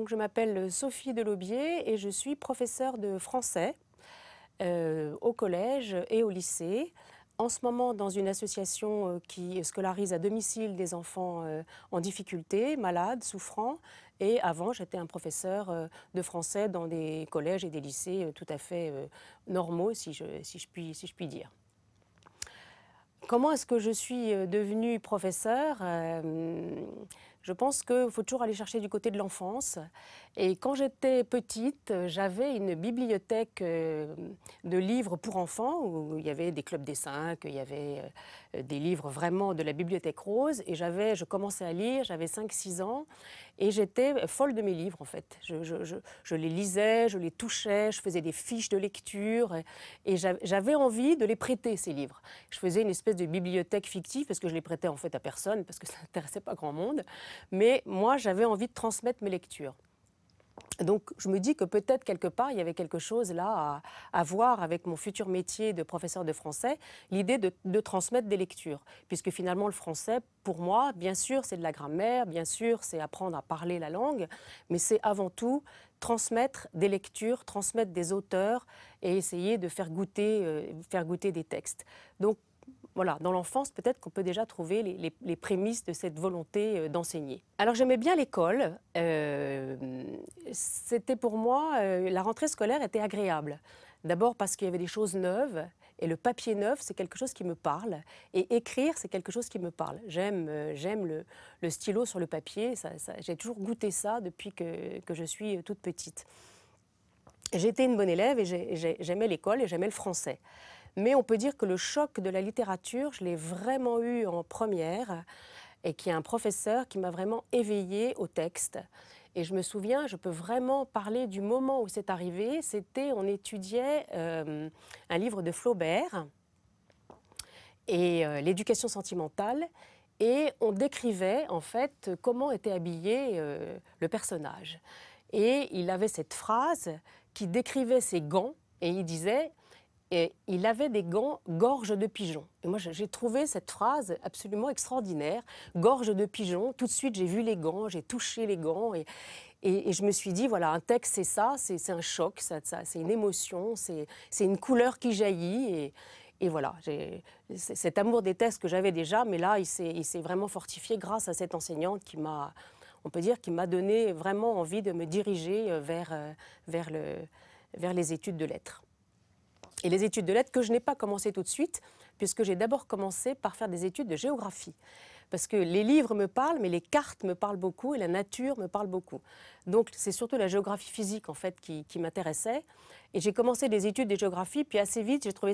donc je m'appelle Sophie Delaubier et je suis professeure de français au collège et au lycée. En ce moment, dans une association qui scolarise à domicile des enfants en difficulté, malades, souffrants. Et avant, j'étais un professeur de français dans des collèges et des lycées tout à fait normaux, si je puis dire. Comment est-ce que je suis devenue professeure? Je pense qu'il faut toujours aller chercher du côté de l'enfance. Et quand j'étais petite, j'avais une bibliothèque de livres pour enfants où il y avait des clubs des cinq, il y avait des livres vraiment de la bibliothèque rose. Et je commençais à lire, j'avais 5-6 ans et j'étais folle de mes livres en fait. Je les lisais, je les touchais, je faisais des fiches de lecture et j'avais envie de les prêter ces livres. Je faisais une espèce de bibliothèque fictive parce que je les prêtais en fait à personne parce que ça n'intéressait pas grand monde. Mais moi, j'avais envie de transmettre mes lectures. Donc, je me dis que peut-être quelque part, il y avait quelque chose là à voir avec mon futur métier de professeur de français, l'idée de transmettre des lectures. Puisque finalement, le français, pour moi, bien sûr, c'est de la grammaire, bien sûr, c'est apprendre à parler la langue, mais c'est avant tout transmettre des lectures, transmettre des auteurs et essayer de faire goûter des textes. Donc, voilà, dans l'enfance, peut-être qu'on peut déjà trouver les prémices de cette volonté d'enseigner. Alors j'aimais bien l'école. C'était pour moi, la rentrée scolaire était agréable. D'abord parce qu'il y avait des choses neuves, et le papier neuf, c'est quelque chose qui me parle. Et écrire, c'est quelque chose qui me parle. J'aime le stylo sur le papier, j'ai toujours goûté ça depuis que je suis toute petite. J'étais une bonne élève et j'aimais l'école et j'aimais le français. Mais on peut dire que le choc de la littérature, je l'ai vraiment eu en première et qu'il y a un professeur qui m'a vraiment éveillée au texte. Et je me souviens, je peux vraiment parler du moment où c'est arrivé. On étudiait un livre de Flaubert et l'éducation sentimentale. Et on décrivait en fait comment était habillé le personnage. Et il avait cette phrase qui décrivait ses gants et il disait... Et il avait des gants gorge de pigeon. Et moi, j'ai trouvé cette phrase absolument extraordinaire. Gorge de pigeon. Tout de suite, j'ai vu les gants, j'ai touché les gants. Et je me suis dit, voilà, un texte, c'est ça, c'est un choc, c'est une émotion, c'est une couleur qui jaillit. Et voilà, cet amour des textes que j'avais déjà, mais là, il s'est vraiment fortifié grâce à cette enseignante qui m'a, on peut dire, qui m'a donné vraiment envie de me diriger vers les études de lettres. Et les études de lettres que je n'ai pas commencé tout de suite, puisque j'ai d'abord commencé par faire des études de géographie. Parce que les livres me parlent, mais les cartes me parlent beaucoup et la nature me parle beaucoup. Donc c'est surtout la géographie physique en fait qui m'intéressait. Et j'ai commencé des études de géographie, puis assez vite j'ai trouvé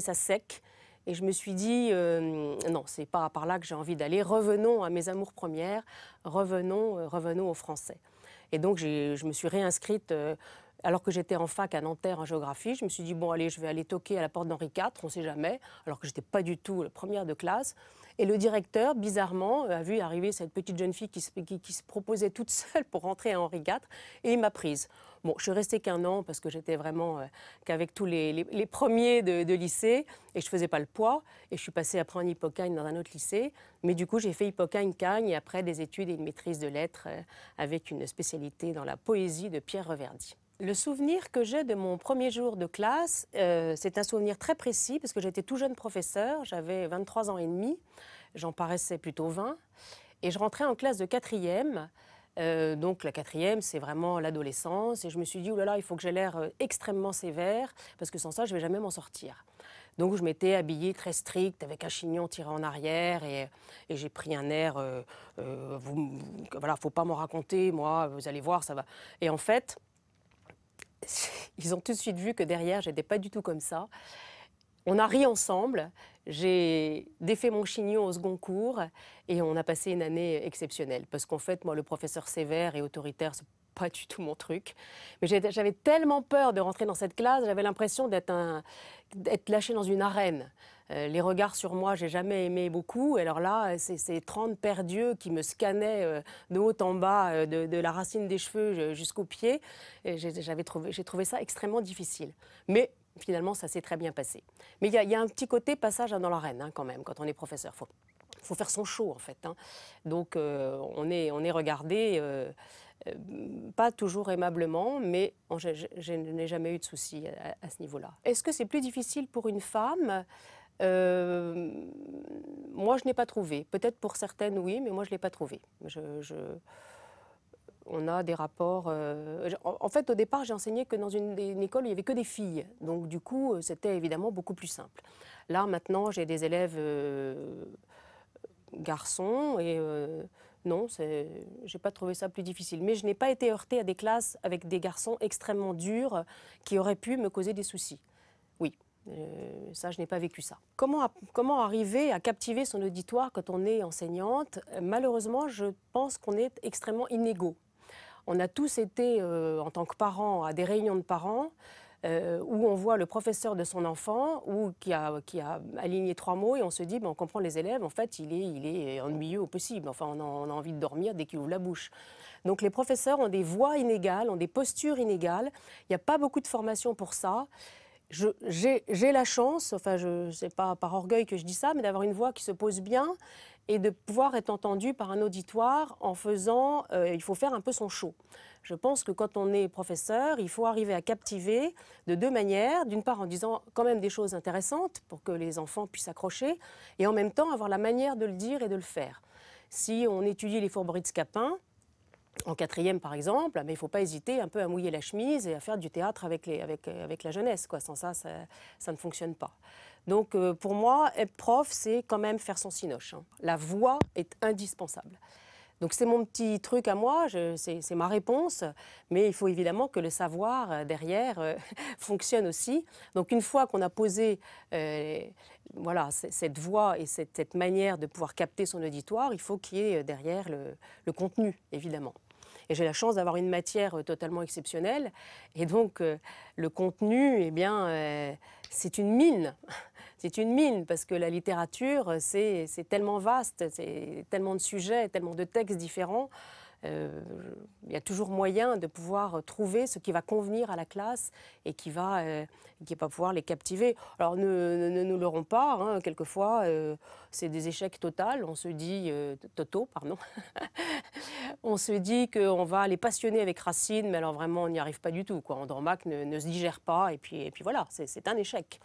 ça sec. Et je me suis dit, non, c'est pas par là que j'ai envie d'aller. Revenons à mes amours premières, revenons au français. Et donc je me suis réinscrite... alors que j'étais en fac à Nanterre en géographie, je me suis dit, bon, allez, je vais aller toquer à la porte d'Henri IV, on ne sait jamais, alors que je n'étais pas du tout première de classe. Et le directeur, bizarrement, a vu arriver cette petite jeune fille qui se proposait toute seule pour rentrer à Henri IV, et il m'a prise. Bon, je suis restée qu'un an parce que j'étais vraiment qu'avec tous les premiers de lycée, et je ne faisais pas le poids, et je suis passée après en Hippocagne dans un autre lycée. Mais du coup, j'ai fait Hippocagne-Cagne, et après des études et une maîtrise de lettres avec une spécialité dans la poésie de Pierre Reverdy. Le souvenir que j'ai de mon premier jour de classe, c'est un souvenir très précis parce que j'étais tout jeune professeur, j'avais 23 ans et demi, j'en paraissais plutôt 20, et je rentrais en classe de 4e. Donc la 4e, c'est vraiment l'adolescence, et je me suis dit, oh là là, il faut que j'ai l'air extrêmement sévère, parce que sans ça, je ne vais jamais m'en sortir. Donc je m'étais habillée très stricte, avec un chignon tiré en arrière, et j'ai pris un air, voilà, faut pas m'en raconter, moi, vous allez voir, ça va. Et en fait... ils ont tout de suite vu que derrière, je n'étais pas du tout comme ça. On a ri ensemble, j'ai défait mon chignon au second cours et on a passé une année exceptionnelle. Parce qu'en fait, moi, le professeur sévère et autoritaire, c'est pas du tout mon truc. Mais j'avais tellement peur de rentrer dans cette classe, j'avais l'impression d'être lâchée dans une arène. Les regards sur moi, j'ai jamais aimé beaucoup. Et alors là, ces 30 paires d'yeux qui me scannaient de haut en bas, de la racine des cheveux jusqu'aux pieds, j'ai trouvé ça extrêmement difficile. Mais finalement, ça s'est très bien passé. Mais il y a un petit côté passage dans l'arène, hein, quand même, quand on est professeur. Faut faire son show, en fait. Hein. Donc, on est regardé pas toujours aimablement, mais je n'ai jamais eu de soucis à ce niveau-là. Est-ce que c'est plus difficile pour une femme? Euh, Moi, je n'ai pas trouvé. Peut-être pour certaines, oui, mais moi, je ne l'ai pas trouvé. On a des rapports. En fait, au départ, j'ai enseigné que dans une école où il n'y avait que des filles. Donc, du coup, c'était évidemment beaucoup plus simple. Là, maintenant, j'ai des élèves garçons et non, je n'ai pas trouvé ça plus difficile. Mais je n'ai pas été heurtée à des classes avec des garçons extrêmement durs qui auraient pu me causer des soucis. Oui. Ça, je n'ai pas vécu ça. Comment arriver à captiver son auditoire quand on est enseignante? Malheureusement, je pense qu'on est extrêmement inégaux. On a tous été, en tant que parents, à des réunions de parents où on voit le professeur de son enfant ou qui a aligné 3 mots et on se dit, ben, on comprend les élèves, en fait, il est ennuyeux au possible. Enfin, on a envie de dormir dès qu'il ouvre la bouche. Donc les professeurs ont des voix inégales, ont des postures inégales. Il n'y a pas beaucoup de formation pour ça. J'ai la chance, enfin, c'est pas par orgueil que je dis ça, mais d'avoir une voix qui se pose bien et de pouvoir être entendue par un auditoire en faisant, il faut faire un peu son show. Je pense que quand on est professeur, il faut arriver à captiver de 2 manières. D'une part en disant quand même des choses intéressantes pour que les enfants puissent accrocher et en même temps avoir la manière de le dire et de le faire. Si on étudie les fourberies de Scapin, en 4e, par exemple, mais il ne faut pas hésiter un peu à mouiller la chemise et à faire du théâtre avec la jeunesse. Quoi. Sans ça, ça ne fonctionne pas. Donc, pour moi, être prof, c'est quand même faire son cinoche. Hein. La voix est indispensable. Donc, c'est mon petit truc à moi, c'est ma réponse, mais il faut évidemment que le savoir derrière fonctionne aussi. Donc, une fois qu'on a posé voilà, cette voix et cette manière de pouvoir capter son auditoire, il faut qu'il y ait derrière le contenu, évidemment. Et j'ai la chance d'avoir une matière totalement exceptionnelle. Et donc, le contenu, eh bien, c'est une mine. C'est une mine parce que la littérature, c'est tellement vaste, c'est tellement de sujets, tellement de textes différents. Il y a toujours moyen de pouvoir trouver ce qui va convenir à la classe et qui va pouvoir les captiver. Alors ne nous leurrons pas, hein, quelquefois c'est des échecs totaux, on se dit, totaux, pardon. On se dit qu'on va les passionner avec Racine, mais alors vraiment on n'y arrive pas du tout. Quoi. Andromaque ne se digère pas et puis voilà, c'est un échec.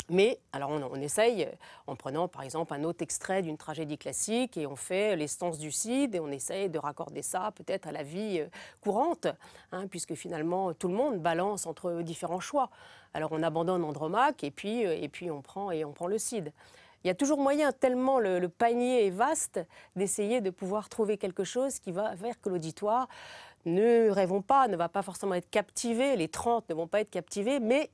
Mais alors on essaye en prenant par exemple un autre extrait d'une tragédie classique et on fait les stances du Cid et on essaye de raccorder ça peut-être à la vie courante, hein, puisque finalement tout le monde balance entre différents choix. Alors on abandonne Andromaque et puis on prend le Cid. Il y a toujours moyen, tellement le panier est vaste, d'essayer de pouvoir trouver quelque chose qui va faire que l'auditoire, ne rêvons pas, ne va pas forcément être captivé, les 30 ne vont pas être captivés, mais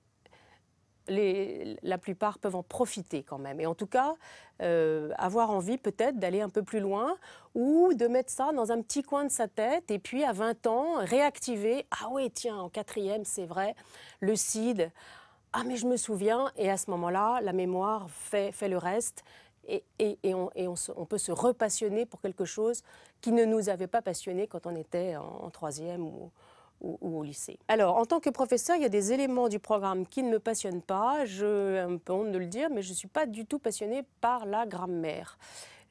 la plupart peuvent en profiter quand même. Et en tout cas, avoir envie peut-être d'aller un peu plus loin ou de mettre ça dans un petit coin de sa tête et puis à 20 ans, réactiver. Ah oui, tiens, en 4e, c'est vrai, le Cid. Ah mais je me souviens. Et à ce moment-là, la mémoire fait le reste. Et on peut se repassionner pour quelque chose qui ne nous avait pas passionné quand on était en 3e ou au lycée. Alors, en tant que professeur, il y a des éléments du programme qui ne me passionnent pas. J'ai un peu honte de le dire, mais je ne suis pas du tout passionnée par la grammaire.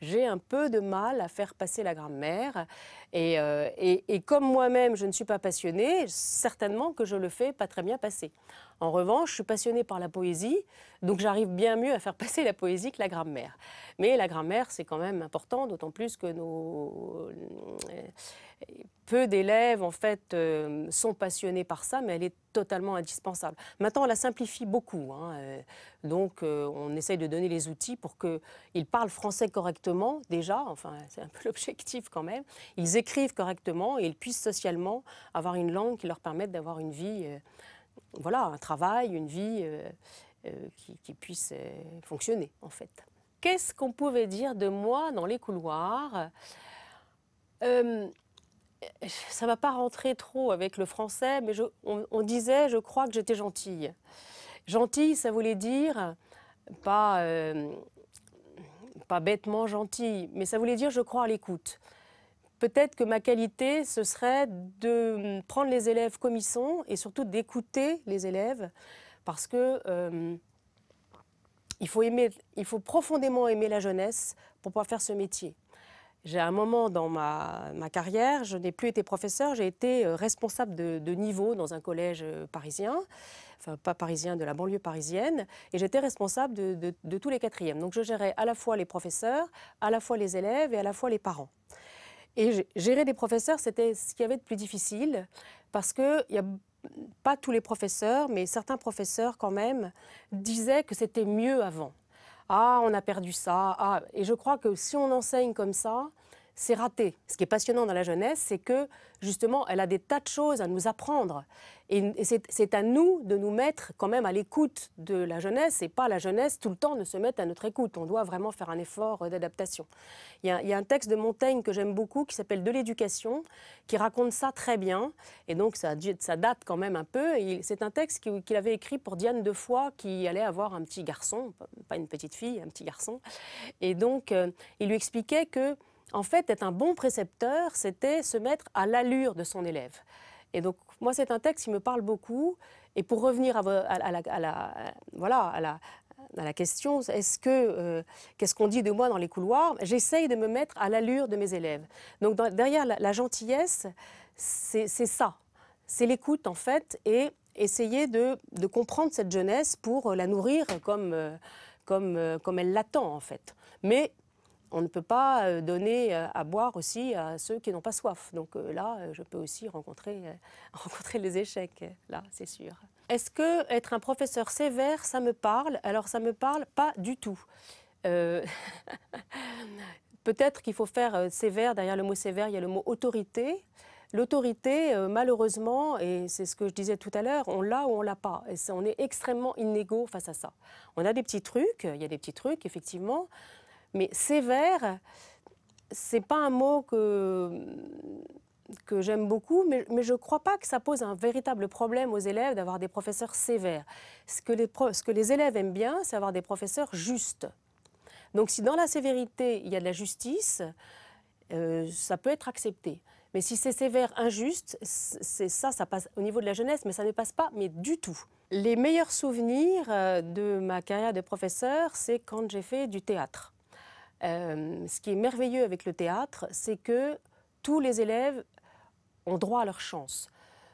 J'ai un peu de mal à faire passer la grammaire. Et comme moi-même, je ne suis pas passionnée, certainement que je le fais pas très bien passer. En revanche, je suis passionnée par la poésie, donc j'arrive bien mieux à faire passer la poésie que la grammaire. Mais la grammaire, c'est quand même important, d'autant plus que peu d'élèves en fait sont passionnés par ça, mais elle est totalement indispensable. Maintenant, on la simplifie beaucoup, hein, donc on essaye de donner les outils pour qu'ils parlent français correctement déjà, enfin c'est un peu l'objectif quand même, ils écrivent correctement et ils puissent socialement avoir une langue qui leur permette d'avoir une vie, voilà, un travail, une vie qui puisse fonctionner en fait. Qu'est-ce qu'on pouvait dire de moi dans les couloirs? Ça ne va pas rentrer trop avec le français, mais on disait, je crois, que j'étais gentille. Gentille, ça voulait dire, pas bêtement gentille, mais ça voulait dire je crois à l'écoute. Peut-être que ma qualité, ce serait de prendre les élèves comme ils sont et surtout d'écouter les élèves parce que il faut profondément aimer la jeunesse pour pouvoir faire ce métier. J'ai un moment dans ma carrière, je n'ai plus été professeur, j'ai été responsable de niveau dans un collège parisien, enfin pas parisien, de la banlieue parisienne, et j'étais responsable de tous les quatrièmes. Donc je gérais à la fois les professeurs, à la fois les élèves et à la fois les parents. Et gérer des professeurs, c'était ce qu'il y avait de plus difficile, parce qu'il y a pas tous les professeurs, mais certains professeurs quand même, disaient que c'était mieux avant. Ah, on a perdu ça. Ah. Et je crois que si on enseigne comme ça, c'est raté. Ce qui est passionnant dans la jeunesse, c'est que justement, elle a des tas de choses à nous apprendre. Et c'est à nous de nous mettre quand même à l'écoute de la jeunesse et pas la jeunesse tout le temps de se mettre à notre écoute. On doit vraiment faire un effort d'adaptation. Il y a un texte de Montaigne que j'aime beaucoup qui s'appelle De l'éducation, qui raconte ça très bien. Et donc ça date quand même un peu. C'est un texte qu'il avait écrit pour Diane de Foix qui allait avoir un petit garçon, pas une petite fille, un petit garçon. Et donc il lui expliquait que en fait, être un bon précepteur, c'était se mettre à l'allure de son élève. Et donc, moi, c'est un texte qui me parle beaucoup. Et pour revenir à la question, qu'est-ce qu'on dit de moi dans les couloirs? J'essaye de me mettre à l'allure de mes élèves. Donc, derrière la gentillesse, c'est ça. C'est l'écoute, en fait, et essayer de comprendre cette jeunesse pour la nourrir comme elle l'attend, en fait. Mais on ne peut pas donner à boire aussi à ceux qui n'ont pas soif. Donc là, je peux aussi rencontrer les échecs, là, c'est sûr. Est-ce que être un professeur sévère, ça me parle? Alors, ça ne me parle pas du tout. Peut-être qu'il faut faire sévère, derrière le mot sévère, il y a le mot autorité. L'autorité, malheureusement, et c'est ce que je disais tout à l'heure, on l'a ou on ne l'a pas. Et on est extrêmement inégaux face à ça. On a des petits trucs, il y a des petits trucs, effectivement. Mais sévère, ce n'est pas un mot que j'aime beaucoup, mais je ne crois pas que ça pose un véritable problème aux élèves d'avoir des professeurs sévères. Ce que les élèves aiment bien, c'est avoir des professeurs justes. Donc si dans la sévérité, il y a de la justice, ça peut être accepté. Mais si c'est sévère, injuste, ça passe au niveau de la jeunesse, mais ça ne passe pas, mais du tout. Les meilleurs souvenirs de ma carrière de professeur, c'est quand j'ai fait du théâtre. Ce qui est merveilleux avec le théâtre, c'est que tous les élèves ont droit à leur chance.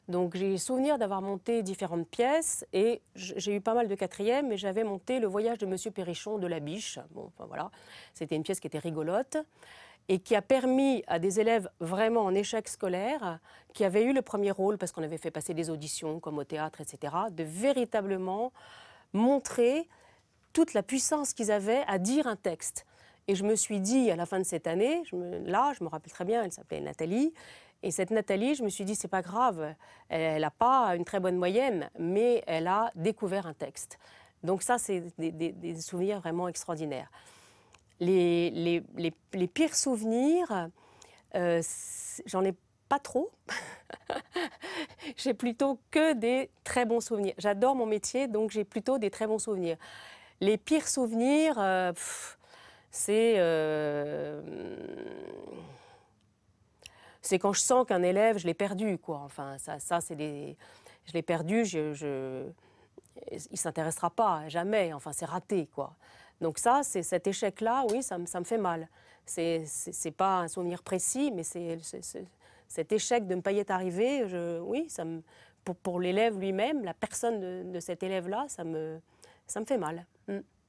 Donc j'ai souvenir d'avoir monté différentes pièces et j'ai eu pas mal de quatrièmes, mais j'avais monté Le Voyage de Monsieur Perrichon de la Biche. Bon, enfin, voilà. C'était une pièce qui était rigolote et qui a permis à des élèves vraiment en échec scolaire, qui avaient eu le premier rôle parce qu'on avait fait passer des auditions comme au théâtre, etc., de véritablement montrer toute la puissance qu'ils avaient à dire un texte. Et je me suis dit, à la fin de cette année, je me rappelle très bien, elle s'appelait Nathalie, et cette Nathalie, je me suis dit, c'est pas grave, elle n'a pas une très bonne moyenne, mais elle a découvert un texte. Donc ça, c'est des souvenirs vraiment extraordinaires. Les pires souvenirs, j'en ai pas trop. J'ai plutôt que des très bons souvenirs. J'adore mon métier, donc j'ai plutôt des très bons souvenirs. Les pires souvenirs, c'est quand je sens qu'un élève, je l'ai perdu, quoi. Enfin, ça c'est des... Je l'ai perdu, il ne s'intéressera pas, jamais. Enfin, c'est raté, quoi. Donc ça, c'est cet échec-là, oui, ça me fait mal. C'est pas un souvenir précis, mais cet échec de ne pas y être arrivé, oui, pour l'élève lui-même, la personne de cet élève-là, ça me fait mal.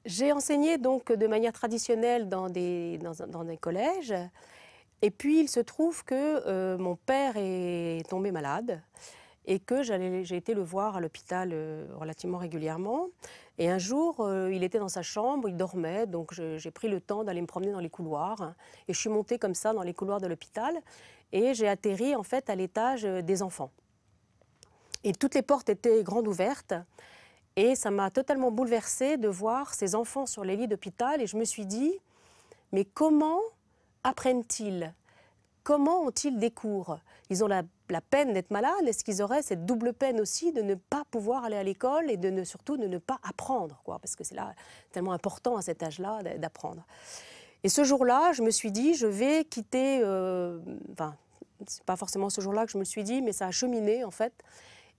J'ai enseigné donc de manière traditionnelle dans des collèges. Et puis, il se trouve que mon père est tombé malade et que j'ai été le voir à l'hôpital relativement régulièrement. Et un jour, il était dans sa chambre, il dormait, donc j'ai pris le temps d'aller me promener dans les couloirs. Et je suis montée comme ça dans les couloirs de l'hôpital et j'ai atterri en fait à l'étage des enfants. Et toutes les portes étaient grandes ouvertes. Et ça m'a totalement bouleversée de voir ces enfants sur les lits d'hôpital. Et je me suis dit, mais comment apprennent-ils? Comment ont-ils des cours? Ils ont la peine d'être malades. Est-ce qu'ils auraient cette double peine aussi de ne pas pouvoir aller à l'école et surtout de ne pas apprendre, quoi, parce que c'est là tellement important à cet âge-là d'apprendre. Et ce jour-là, je me suis dit, je vais quitter... Enfin, c'est pas forcément ce jour-là que je me le suis dit, mais ça a cheminé, en fait.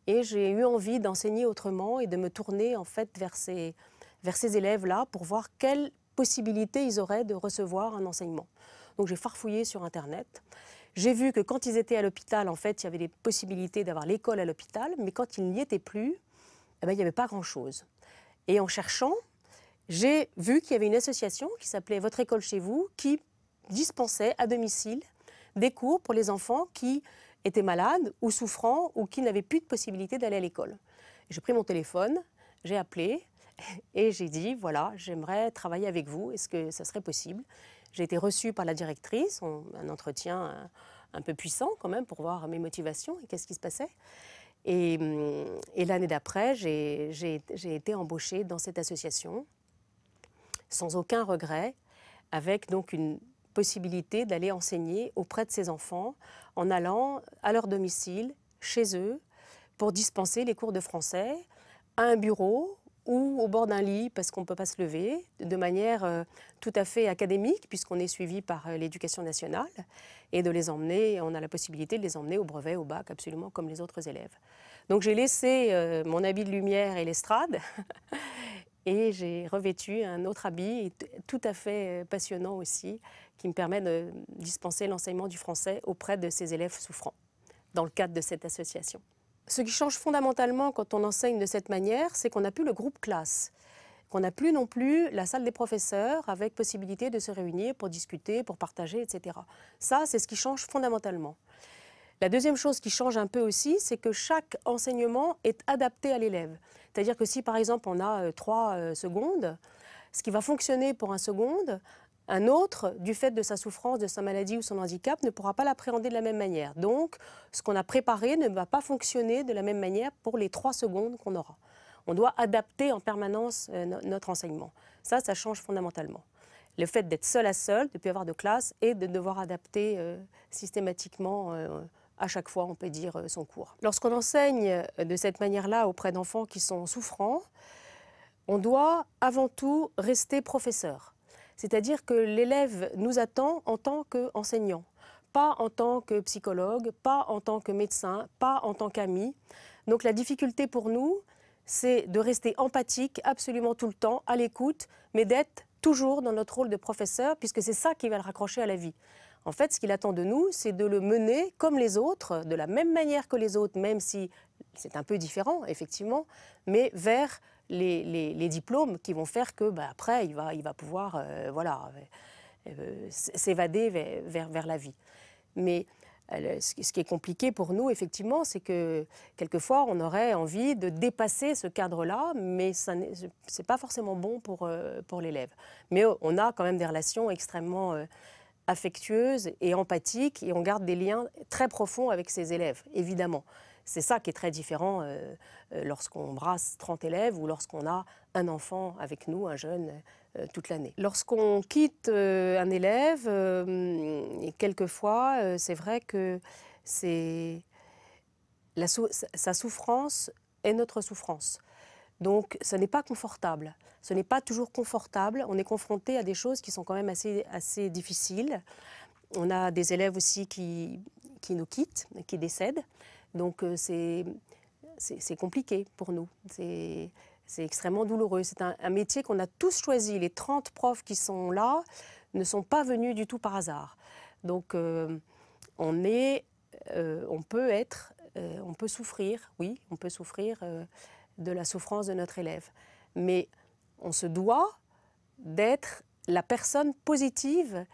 Et j'ai eu envie d'enseigner autrement et de me tourner en fait vers ces élèves-là pour voir quelles possibilités ils auraient de recevoir un enseignement. Donc j'ai farfouillé sur Internet. J'ai vu que quand ils étaient à l'hôpital, en fait, il y avait des possibilités d'avoir l'école à l'hôpital, mais quand ils n'y étaient plus, eh bien, il n'y avait pas grand-chose. Et en cherchant, j'ai vu qu'il y avait une association qui s'appelait Votre école chez vous, qui dispensait à domicile des cours pour les enfants qui étaient malades ou souffrants ou qui n'avaient plus de possibilité d'aller à l'école. J'ai pris mon téléphone, j'ai appelé et j'ai dit, voilà, j'aimerais travailler avec vous, est-ce que ça serait possible? J'ai été reçue par la directrice, un entretien un peu puissant quand même pour voir mes motivations et qu'est-ce qui se passait. Et l'année d'après, j'ai été embauchée dans cette association sans aucun regret, avec donc une possibilité d'aller enseigner auprès de ces enfants en allant à leur domicile, chez eux, pour dispenser les cours de français à un bureau ou au bord d'un lit parce qu'on ne peut pas se lever, de manière tout à fait académique puisqu'on est suivi par l'éducation nationale et de les emmener, on a la possibilité de les emmener au brevet, au bac, absolument comme les autres élèves. Donc j'ai laissé mon habit de lumière et l'estrade et j'ai revêtu un autre habit tout à fait passionnant aussi qui me permet de dispenser l'enseignement du français auprès de ces élèves souffrants dans le cadre de cette association. Ce qui change fondamentalement quand on enseigne de cette manière, c'est qu'on n'a plus le groupe classe, qu'on n'a plus non plus la salle des professeurs avec possibilité de se réunir pour discuter, pour partager, etc. Ça, c'est ce qui change fondamentalement. La deuxième chose qui change un peu aussi, c'est que chaque enseignement est adapté à l'élève. C'est-à-dire que si par exemple on a 3 secondes, ce qui va fonctionner pour un seconde, un autre, du fait de sa souffrance, de sa maladie ou son handicap, ne pourra pas l'appréhender de la même manière. Donc, ce qu'on a préparé ne va pas fonctionner de la même manière pour les 3 secondes qu'on aura. On doit adapter en permanence notre enseignement. Ça change fondamentalement. Le fait d'être seul à seul, de ne plus avoir de classe et de devoir adapter systématiquement à chaque fois, on peut dire, son cours. Lorsqu'on enseigne de cette manière-là auprès d'enfants qui sont souffrants, on doit avant tout rester professeur. C'est-à-dire que l'élève nous attend en tant qu'enseignant, pas en tant que psychologue, pas en tant que médecin, pas en tant qu'ami. Donc la difficulté pour nous, c'est de rester empathique absolument tout le temps, à l'écoute, mais d'être toujours dans notre rôle de professeur, puisque c'est ça qui va le raccrocher à la vie. En fait, ce qu'il attend de nous, c'est de le mener comme les autres, de la même manière que les autres, même si c'est un peu différent, effectivement, mais vers les diplômes qui vont faire que, après, il va pouvoir s'évader vers la vie. Mais ce qui est compliqué pour nous, effectivement, c'est que quelquefois, on aurait envie de dépasser ce cadre-là, mais ce n'est pas forcément bon pour l'élève. Mais on a quand même des relations extrêmement affectueuses et empathiques, et on garde des liens très profonds avec ses élèves, évidemment. C'est ça qui est très différent lorsqu'on brasse 30 élèves ou lorsqu'on a un enfant avec nous, un jeune, toute l'année. Lorsqu'on quitte un élève, et quelquefois, c'est vrai que sa souffrance est notre souffrance. Donc, ce n'est pas confortable. Ce n'est pas toujours confortable. On est confronté à des choses qui sont quand même assez difficiles. On a des élèves aussi qui nous quittent, qui décèdent. Donc c'est compliqué pour nous, c'est extrêmement douloureux. C'est un métier qu'on a tous choisi. Les 30 profs qui sont là ne sont pas venus du tout par hasard. Donc on peut souffrir, oui, on peut souffrir de la souffrance de notre élève. Mais on se doit d'être la personne positive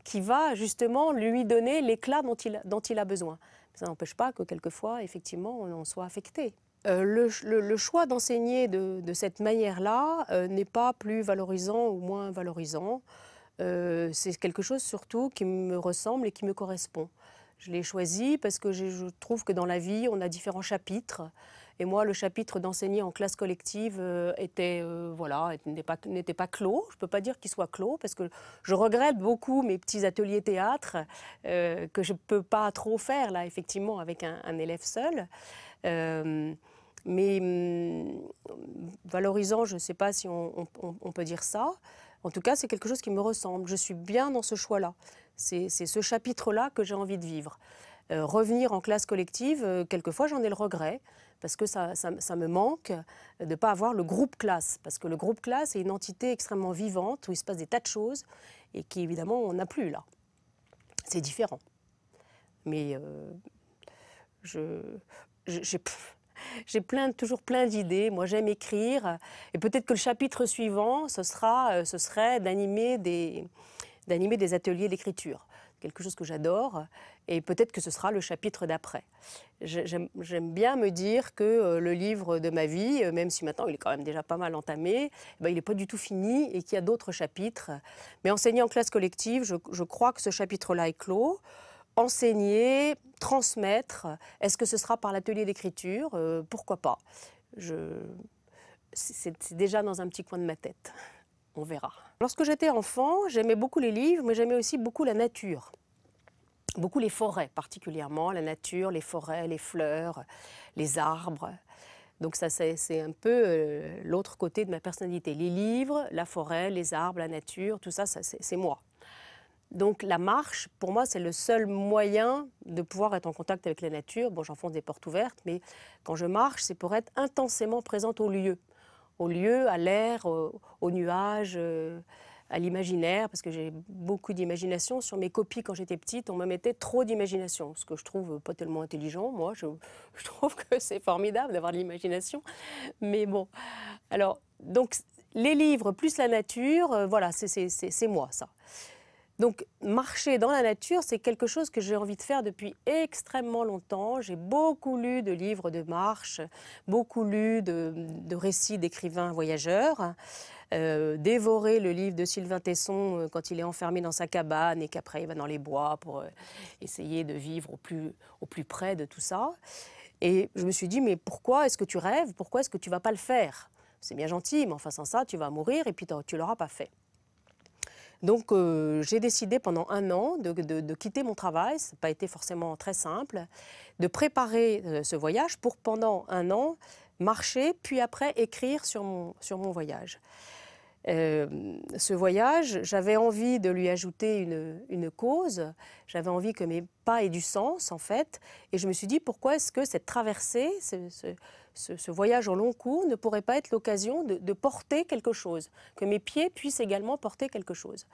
qui va justement lui donner l'éclat dont il a besoin. Ça n'empêche pas que quelquefois, effectivement, on soit affecté. Le choix d'enseigner de cette manière-là n'est pas plus valorisant ou moins valorisant. C'est quelque chose surtout qui me ressemble et qui me correspond. Je l'ai choisi parce que je trouve que dans la vie, on a différents chapitres. Et moi, le chapitre d'enseigner en classe collective n'était pas clos. Je ne peux pas dire qu'il soit clos parce que je regrette beaucoup mes petits ateliers théâtre que je ne peux pas trop faire là, effectivement, avec un élève seul. Valorisant, je ne sais pas si on peut dire ça. En tout cas, c'est quelque chose qui me ressemble. Je suis bien dans ce choix-là. C'est ce chapitre-là que j'ai envie de vivre. Revenir en classe collective, quelquefois j'en ai le regret, parce que ça me manque de ne pas avoir le groupe classe. Parce que le groupe classe est une entité extrêmement vivante, où il se passe des tas de choses, et qui évidemment on n'a plus là. C'est différent. Mais je, j'ai toujours plein d'idées. Moi, j'aime écrire. Et peut-être que le chapitre suivant, ce serait d'animer des ateliers d'écriture. Quelque chose que j'adore. Et peut-être que ce sera le chapitre d'après. J'aime bien me dire que le livre de ma vie, même si maintenant il est quand même déjà pas mal entamé, il n'est pas du tout fini et qu'il y a d'autres chapitres. Mais enseigner en classe collective, je crois que ce chapitre-là est clos. Enseigner, transmettre, est-ce que ce sera par l'atelier d'écriture? Pourquoi pas? C'est déjà dans un petit coin de ma tête. On verra. Lorsque j'étais enfant, j'aimais beaucoup les livres, mais j'aimais aussi beaucoup la nature. Beaucoup les forêts particulièrement, la nature, les forêts, les fleurs, les arbres. Donc ça, c'est un peu l'autre côté de ma personnalité. Les livres, la forêt, les arbres, la nature, tout ça, c'est moi. Donc la marche, pour moi, c'est le seul moyen de pouvoir être en contact avec la nature. Bon, j'enfonce des portes ouvertes, mais quand je marche, c'est pour être intensément présente au lieu, à l'air, aux nuages, à l'imaginaire, parce que j'ai beaucoup d'imagination. Sur mes copies, quand j'étais petite, on me mettait trop d'imagination, ce que je trouve pas tellement intelligent. Moi, je trouve que c'est formidable d'avoir de l'imagination. Mais bon, alors, donc, les livres plus la nature, voilà, c'est moi, ça. Donc, marcher dans la nature, c'est quelque chose que j'ai envie de faire depuis extrêmement longtemps. J'ai beaucoup lu de livres de marche, beaucoup lu de récits d'écrivains voyageurs, dévoré le livre de Sylvain Tesson quand il est enfermé dans sa cabane et qu'après il va dans les bois pour essayer de vivre au plus près de tout ça. Et je me suis dit, mais pourquoi est-ce que tu rêves? Pourquoi est-ce que tu ne vas pas le faire? C'est bien gentil, mais enfin sans ça, tu vas mourir et puis tu ne l'auras pas fait. Donc j'ai décidé pendant 1 an de quitter mon travail, ça n'a pas été forcément très simple, de préparer ce voyage pour pendant 1 an marcher, puis après écrire sur mon voyage. Ce voyage, j'avais envie de lui ajouter une cause, j'avais envie que mes pas aient du sens en fait, et je me suis dit pourquoi est-ce que cette traversée, ce voyage au long cours ne pourrait pas être l'occasion de porter quelque chose, que mes pieds puissent également porter quelque chose.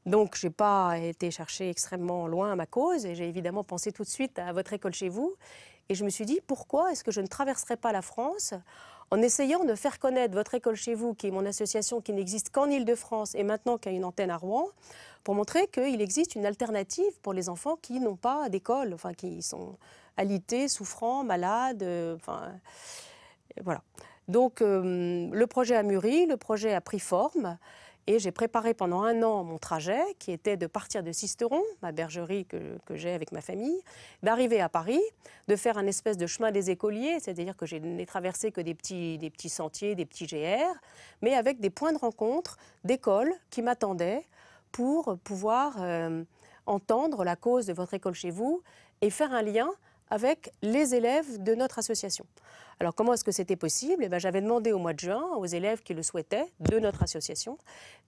Donc je n'ai pas été chercher extrêmement loin à ma cause et j'ai évidemment pensé tout de suite à votre école chez vous et je me suis dit pourquoi est-ce que je ne traverserais pas la France en essayant de faire connaître votre école chez vous, qui est mon association qui n'existe qu'en Île-de-France et maintenant qui a une antenne à Rouen, pour montrer qu'il existe une alternative pour les enfants qui n'ont pas d'école, enfin qui sont alités, souffrants, malades, voilà. Donc le projet a mûri, le projet a pris forme et j'ai préparé pendant 1 an mon trajet qui était de partir de Sisteron, ma bergerie que j'ai avec ma famille, d'arriver à Paris, de faire un espèce de chemin des écoliers, c'est-à-dire que je n'ai traversé que des petits sentiers, des petits GR, mais avec des points de rencontre d'écoles qui m'attendaient pour pouvoir entendre la cause de votre école chez vous et faire un lien avec les élèves de notre association. Alors comment est-ce que c'était possible? J'avais demandé au mois de juin aux élèves qui le souhaitaient de notre association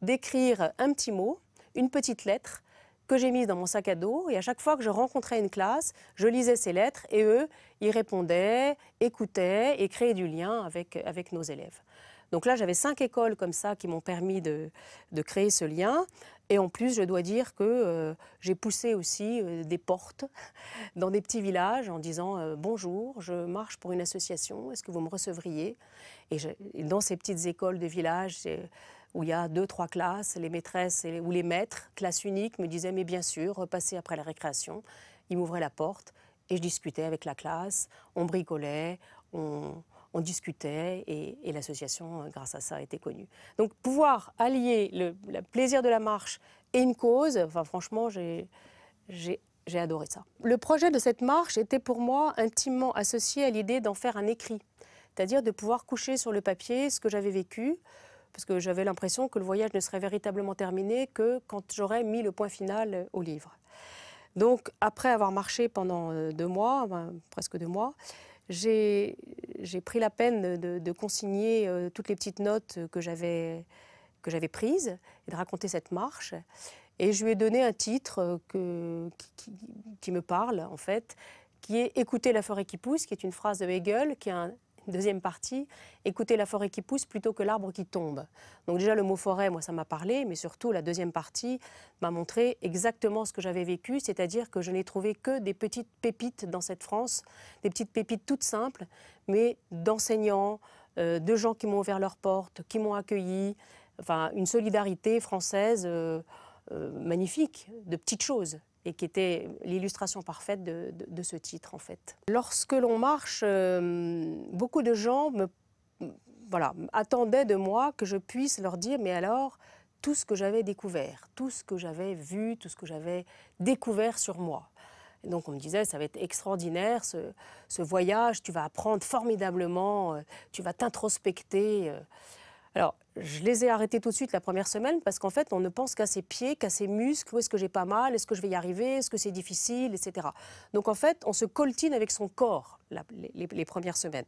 d'écrire un petit mot, une petite lettre que j'ai mise dans mon sac à dos et à chaque fois que je rencontrais une classe, je lisais ces lettres et eux, ils répondaient, écoutaient et créaient du lien avec nos élèves. Donc là, j'avais 5 écoles comme ça qui m'ont permis de créer ce lien. Et en plus, je dois dire que j'ai poussé aussi des portes dans des petits villages en disant bonjour, je marche pour une association, est-ce que vous me recevriez? Et dans ces petites écoles de village où il y a 2-3 classes, les maîtresses ou les maîtres, classe unique, me disaient mais bien sûr, repassez après la récréation. Ils m'ouvraient la porte et je discutais avec la classe, on bricolait, on discutait et l'association, grâce à ça, a été connue. Donc pouvoir allier le plaisir de la marche et une cause, enfin, franchement, j'ai adoré ça. Le projet de cette marche était pour moi intimement associé à l'idée d'en faire un écrit, c'est-à-dire de pouvoir coucher sur le papier ce que j'avais vécu, parce que j'avais l'impression que le voyage ne serait véritablement terminé que quand j'aurais mis le point final au livre. Donc après avoir marché pendant 2 mois, presque 2 mois, j'ai pris la peine de consigner toutes les petites notes que j'avais prises et de raconter cette marche. Et je lui ai donné un titre qui me parle, en fait, qui est « Écoutez la forêt qui pousse », qui est une phrase de Hegel, qui est deuxième partie, écouter la forêt qui pousse plutôt que l'arbre qui tombe. Donc déjà le mot forêt, moi ça m'a parlé, mais surtout la deuxième partie m'a montré exactement ce que j'avais vécu, c'est-à-dire que je n'ai trouvé que des petites pépites dans cette France, des petites pépites toutes simples, mais d'enseignants, de gens qui m'ont ouvert leurs portes, qui m'ont accueilli, enfin une solidarité française magnifique, de petites choses, et qui était l'illustration parfaite de ce titre en fait. Lorsque l'on marche, beaucoup de gens attendaient de moi que je puisse leur dire mais alors tout ce que j'avais découvert, tout ce que j'avais vu, tout ce que j'avais découvert sur moi. Et donc on me disait ça va être extraordinaire ce voyage, tu vas apprendre formidablement, tu vas t'introspecter. Alors, je les ai arrêtés tout de suite la première semaine parce qu'en fait, on ne pense qu'à ses pieds, qu'à ses muscles, où est-ce que j'ai pas mal, est-ce que je vais y arriver, est-ce que c'est difficile, etc. Donc en fait, on se coltine avec son corps les premières semaines.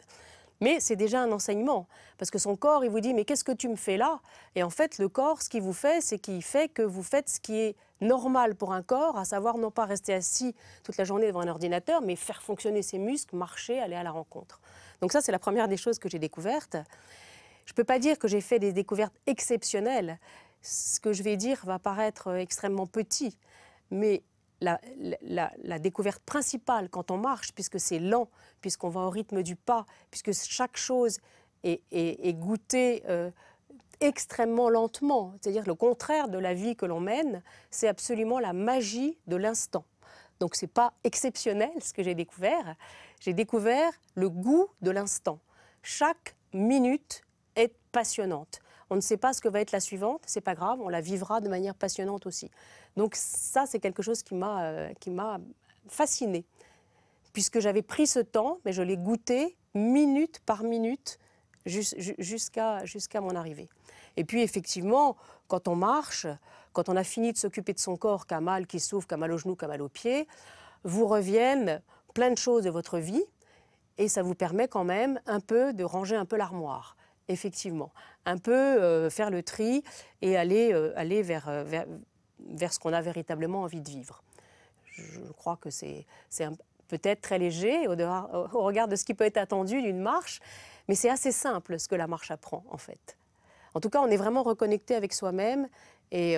Mais c'est déjà un enseignement, parce que son corps, il vous dit « mais qu'est-ce que tu me fais là ?» Et en fait, le corps, ce qu'il vous fait, c'est qu'il fait que vous faites ce qui est normal pour un corps, à savoir non pas rester assis toute la journée devant un ordinateur, mais faire fonctionner ses muscles, marcher, aller à la rencontre. Donc ça, c'est la première des choses que j'ai découvertes. Je ne peux pas dire que j'ai fait des découvertes exceptionnelles. Ce que je vais dire va paraître extrêmement petit, mais la découverte principale quand on marche, puisque c'est lent, puisqu'on va au rythme du pas, puisque chaque chose est goûtée extrêmement lentement, c'est-à-dire le contraire de la vie que l'on mène, c'est absolument la magie de l'instant. Donc ce n'est pas exceptionnel ce que j'ai découvert le goût de l'instant. Chaque minute est passionnante. On ne sait pas ce que va être la suivante, c'est pas grave, on la vivra de manière passionnante aussi. Donc ça, c'est quelque chose qui m'a fascinée, puisque j'avais pris ce temps, mais je l'ai goûté minute par minute jusqu'à mon arrivée. Et puis effectivement, quand on marche, quand on a fini de s'occuper de son corps, qui a mal, qui souffre, qui a mal aux genoux, qui a mal aux pieds, vous reviennent plein de choses de votre vie, et ça vous permet quand même un peu de ranger un peu l'armoire. Effectivement, un peu faire le tri et aller vers ce qu'on a véritablement envie de vivre. Je crois que c'est peut-être très léger au regard de ce qui peut être attendu d'une marche, mais c'est assez simple ce que la marche apprend en fait. En tout cas, on est vraiment reconnecté avec soi-même et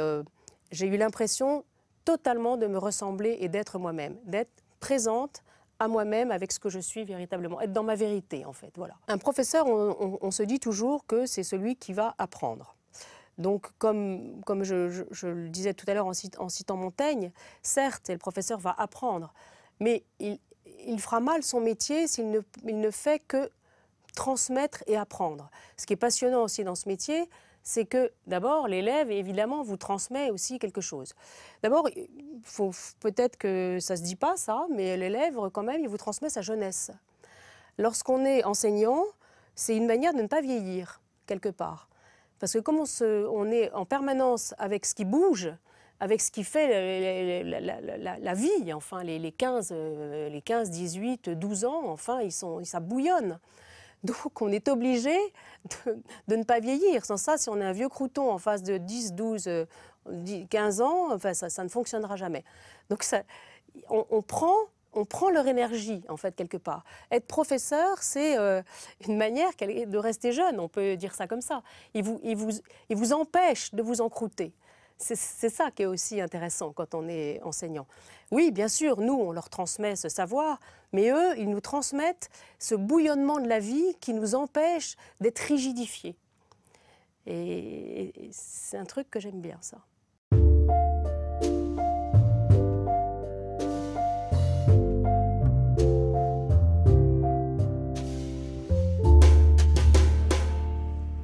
j'ai eu l'impression totalement de me ressembler et d'être moi-même, d'être présente à moi-même avec ce que je suis véritablement, être dans ma vérité en fait. Voilà. Un professeur, on se dit toujours que c'est celui qui va apprendre. Donc comme je le disais tout à l'heure en citant Montaigne, certes, le professeur va apprendre, mais il fera mal son métier s'il ne fait que transmettre et apprendre. Ce qui est passionnant aussi dans ce métier, c'est que d'abord, l'élève, évidemment, vous transmet aussi quelque chose. D'abord, peut-être que ça ne se dit pas ça, mais l'élève, quand même, il vous transmet sa jeunesse. Lorsqu'on est enseignant, c'est une manière de ne pas vieillir, quelque part. Parce que comme on est en permanence avec ce qui bouge, avec ce qui fait la vie, enfin, les 15, 18, 12 ans, enfin, ça bouillonne. Donc on est obligé de ne pas vieillir. Sans ça, si on a un vieux crouton en face de 10, 12, 15 ans, enfin, ça ne fonctionnera jamais. Donc on prend leur énergie, en fait, quelque part. Être professeur, c'est une manière de rester jeune, on peut dire ça comme ça. Il vous empêche de vous encrouter. C'est ça qui est aussi intéressant quand on est enseignant. Oui, bien sûr, nous, on leur transmet ce savoir, mais eux, ils nous transmettent ce bouillonnement de la vie qui nous empêche d'être rigidifiés. Et c'est un truc que j'aime bien, ça.